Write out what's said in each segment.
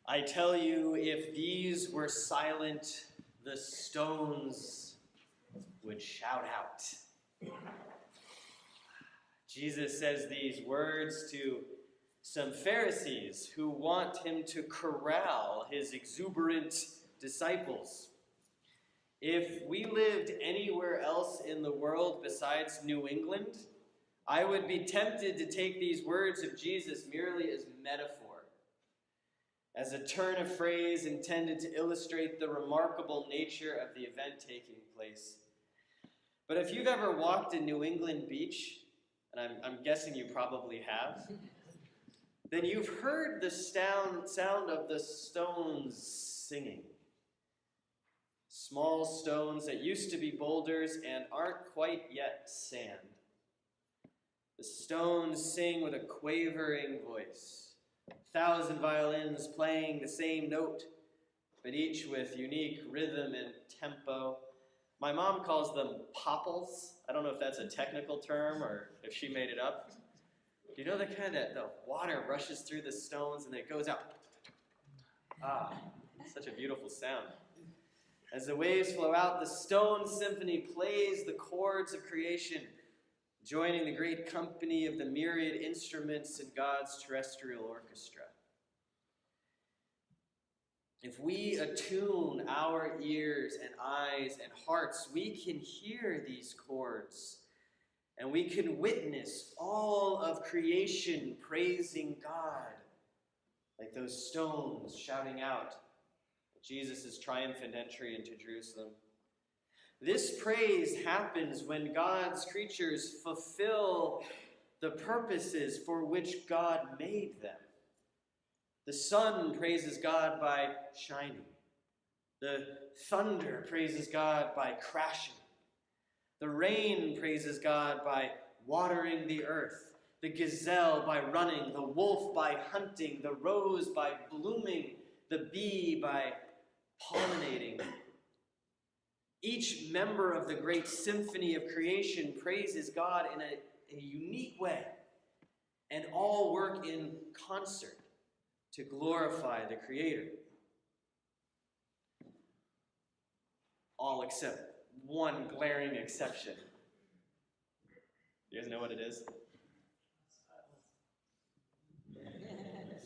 I tell you, if these were silent, the stones would shout out. Jesus says these words to some Pharisees who want him to corral his exuberant disciples. If we lived anywhere else in the world besides New England, I would be tempted to take these words of Jesus merely as metaphor, as a turn of phrase intended to illustrate the remarkable nature of the event taking place. But if you've ever walked in New England Beach, and I'm guessing you probably have, then you've heard the sound of the stones singing. Small stones that used to be boulders and aren't quite yet sand. The stones sing with a quavering voice, 1,000 violins playing the same note, but each with unique rhythm and tempo. My mom calls them popples. I don't know if that's a technical term or if she made it up. You know the kind that the water rushes through the stones and then it goes out. Such a beautiful sound. As the waves flow out, the stone symphony plays the chords of creation, joining the great company of the myriad instruments in God's terrestrial orchestra. If we attune our ears and eyes and hearts, we can hear these chords, and we can witness all of creation praising God, like those stones shouting out Jesus' triumphant entry into Jerusalem. This praise happens when God's creatures fulfill the purposes for which God made them. The sun praises God by shining. The thunder praises God by crashing. The rain praises God by watering the earth. The gazelle by running. The wolf by hunting. The rose by blooming. The bee by pollinating. Each member of the great symphony of creation praises God in a unique way, and all work in concert to glorify the Creator. All except one glaring exception. You guys know what it is?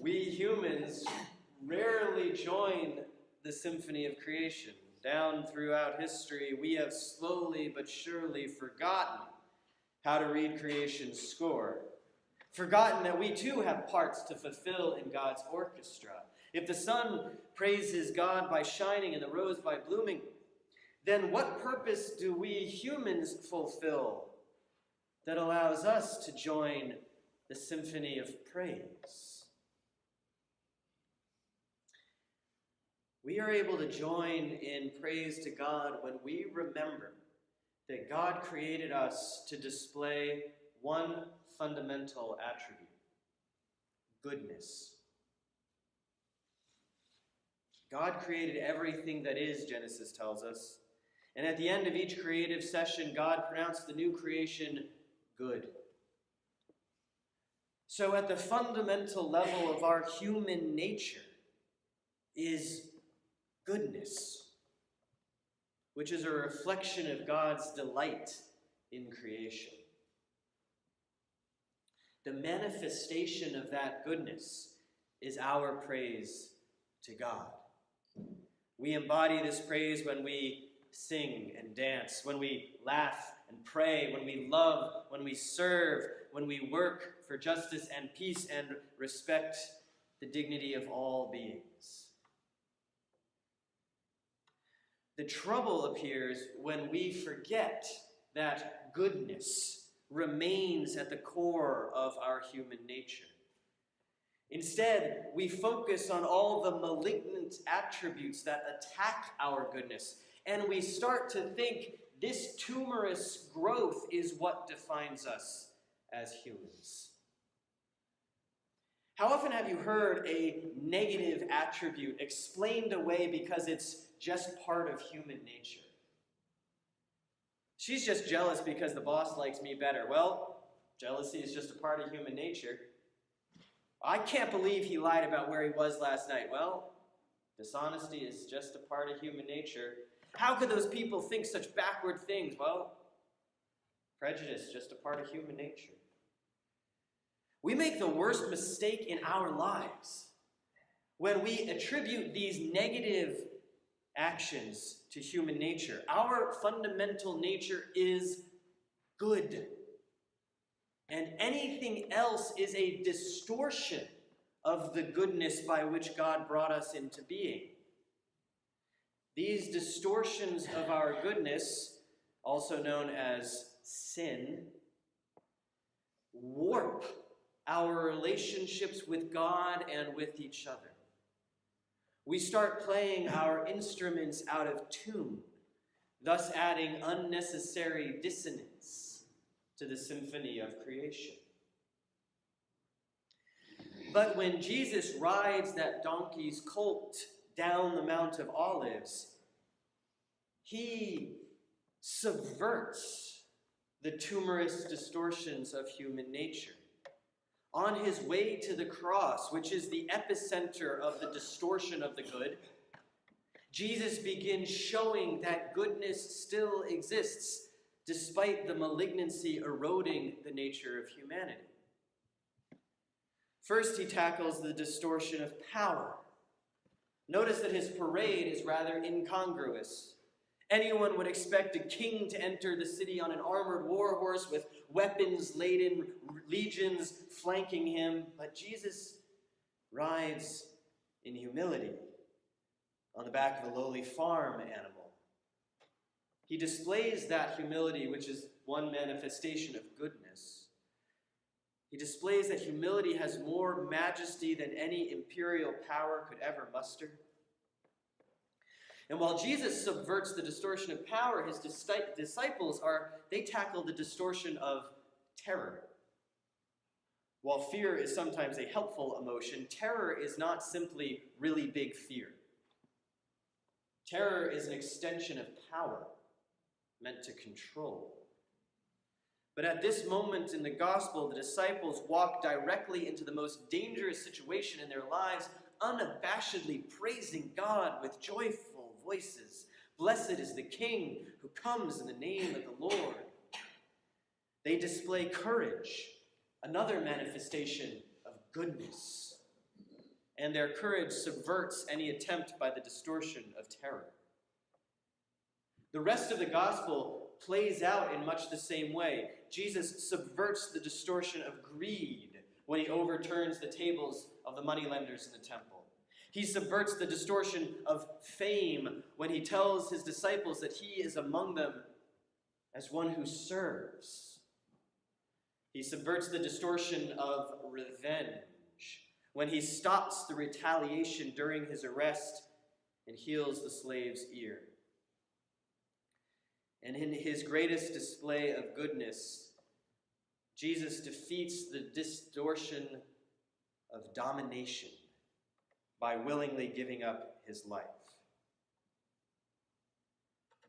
We humans rarely join the symphony of creation. Down throughout history, we have slowly but surely forgotten how to read creation's score. Forgotten that we too have parts to fulfill in God's orchestra. If the sun praises God by shining and the rose by blooming, then what purpose do we humans fulfill that allows us to join the symphony of praise? We are able to join in praise to God when we remember that God created us to display one fundamental attribute: goodness. God created everything that is, Genesis tells us. And at the end of each creative session, God pronounced the new creation good. So at the fundamental level of our human nature is goodness, which is a reflection of God's delight in creation. The manifestation of that goodness is our praise to God. We embody this praise when we sing and dance, when we laugh and pray, when we love, when we serve, when we work for justice and peace and respect the dignity of all beings. The trouble appears when we forget that goodness remains at the core of our human nature. Instead, we focus on all the malignant attributes that attack our goodness, and we start to think this tumorous growth is what defines us as humans. How often have you heard a negative attribute explained away because it's just part of human nature? She's just jealous because the boss likes me better. Well, jealousy is just a part of human nature. I can't believe he lied about where he was last night. Well, dishonesty is just a part of human nature. How could those people think such backward things? Well, prejudice is just a part of human nature. We make the worst mistake in our lives when we attribute these negative actions to human nature. Our fundamental nature is good. And anything else is a distortion of the goodness by which God brought us into being. These distortions of our goodness, also known as sin, warp our relationships with God and with each other. We start playing our instruments out of tune, thus adding unnecessary dissonance to the symphony of creation. But when Jesus rides that donkey's colt down the Mount of Olives, he subverts the tumorous distortions of human nature. On his way to the cross, which is the epicenter of the distortion of the good, Jesus begins showing that goodness still exists despite the malignancy eroding the nature of humanity. First, he tackles the distortion of power. Notice that his parade is rather incongruous. Anyone would expect a king to enter the city on an armored war horse with weapons-laden legions flanking him, but Jesus rides in humility on the back of a lowly farm animal. He displays that humility, which is one manifestation of goodness. He displays that humility has more majesty than any imperial power could ever muster. And while Jesus subverts the distortion of power, his disciples they tackle the distortion of terror. While fear is sometimes a helpful emotion, terror is not simply really big fear. Terror is an extension of power, meant to control. But at this moment in the gospel, the disciples walk directly into the most dangerous situation in their lives, unabashedly praising God with joyful voices. Blessed is the King who comes in the name of the Lord. They display courage, another manifestation of goodness. And their courage subverts any attempt by the distortion of terror. The rest of the gospel plays out in much the same way. Jesus subverts the distortion of greed when he overturns the tables of the moneylenders in the temple. He subverts the distortion of fame when he tells his disciples that he is among them as one who serves. He subverts the distortion of revenge when he stops the retaliation during his arrest and heals the slave's ear. And in his greatest display of goodness, Jesus defeats the distortion of domination by willingly giving up his life.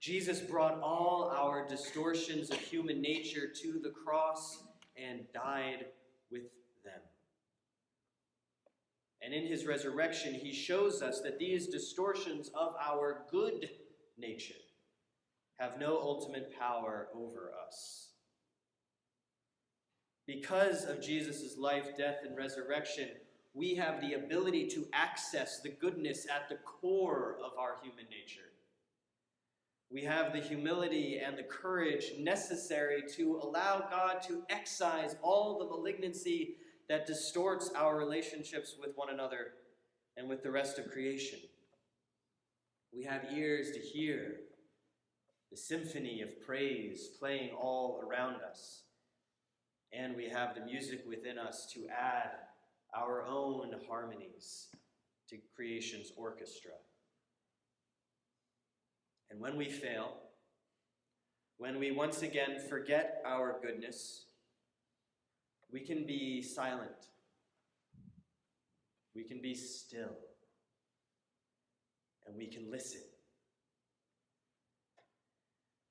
Jesus brought all our distortions of human nature to the cross and died with them. And in his resurrection, he shows us that these distortions of our good nature have no ultimate power over us. Because of Jesus' life, death, and resurrection, we have the ability to access the goodness at the core of our human nature. We have the humility and the courage necessary to allow God to excise all the malignancy that distorts our relationships with one another and with the rest of creation. We have ears to hear the symphony of praise playing all around us. And we have the music within us to add our own harmonies to creation's orchestra. And when we fail, when we once again forget our goodness, we can be silent. We can be still. And we can listen.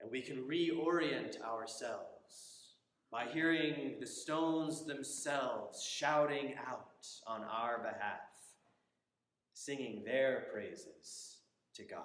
And we can reorient ourselves by hearing the stones themselves shouting out on our behalf, singing their praises to God.